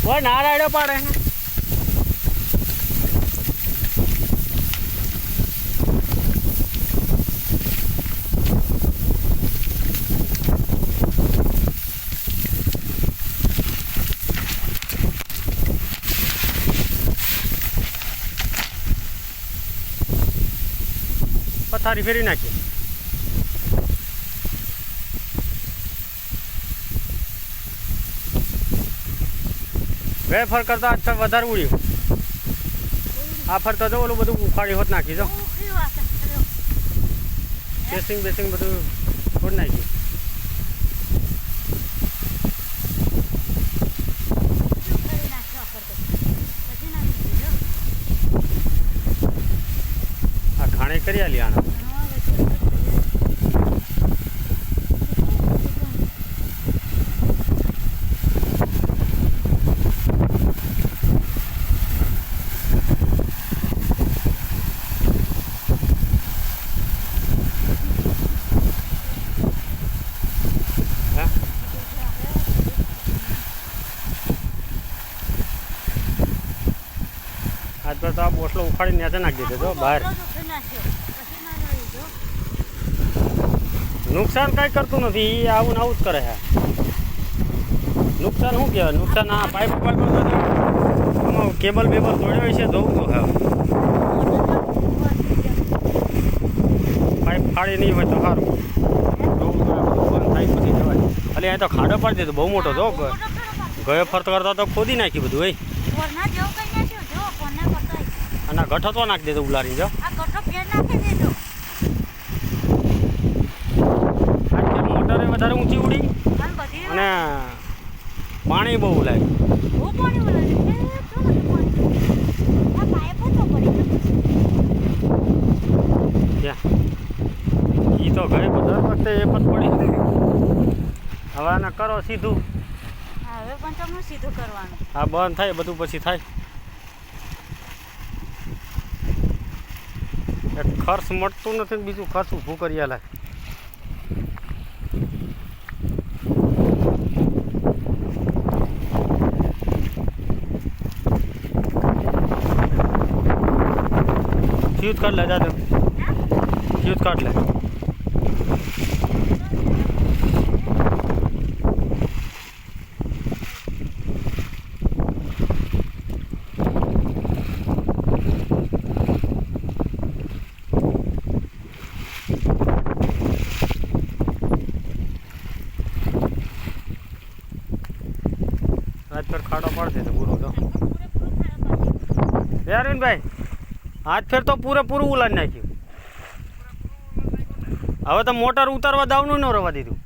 ઓય નારાયણો પાડે પથારી ફેરી નાખી ફર કરતા આજ વધારે ઉડ્યું આ ફરતા જો ઓલું બધું ઉખાડી હોત નાખી જો બેસિંગ બધું છોડ નાખ્યું આ ઘાણે કરી આલી આના આજ પર તો આ બોસલો ઉખાડી નેચે નાખી દીધો બહાર નુકસાન કાંઈ કરતું નથી એ આવું ને આવું જ કરે છે નુકસાન શું કહેવાય નુકસાન આ પાઇપ કેબલ બેબલ તોડ્યો છે જોવું તો હા પાઇપ ફાડી નહીં હોય તો સારું જોવું તો બંધ થાય પછી જવાય ખાલી અહીં તો ખાડો પાડી દીધો બહુ મોટો જો ગયો ફરતો કરતા તો ખોદી નાખ્યું બધું ભાઈ અને ગઠો તો નાખી દેતો ઉલારી જો મોટરે વધારે ઊંચી ઉડી અને પાણી બહુ લાગે એ તો ગઈ દર વખતે એ પણ પડી હવે આને કરો સીધું સીધું કરવાનું હા બંધ થાય બધું પછી થાય ખર્ચ મળતું નથી બીજું ખર્ચ ઊભું કરી આલે ફ્યુઝ કાઢ લે જાતે ફ્યુઝ કાઢ લે આજ ફેર ખાડો પડશે તો પૂરો તો અરવિંદભાઈ આજ ફેર તો પૂરેપૂરું ઉલાડી નાખ્યું હવે તો મોટર ઉતારવા દાવનું ન રવા દીધું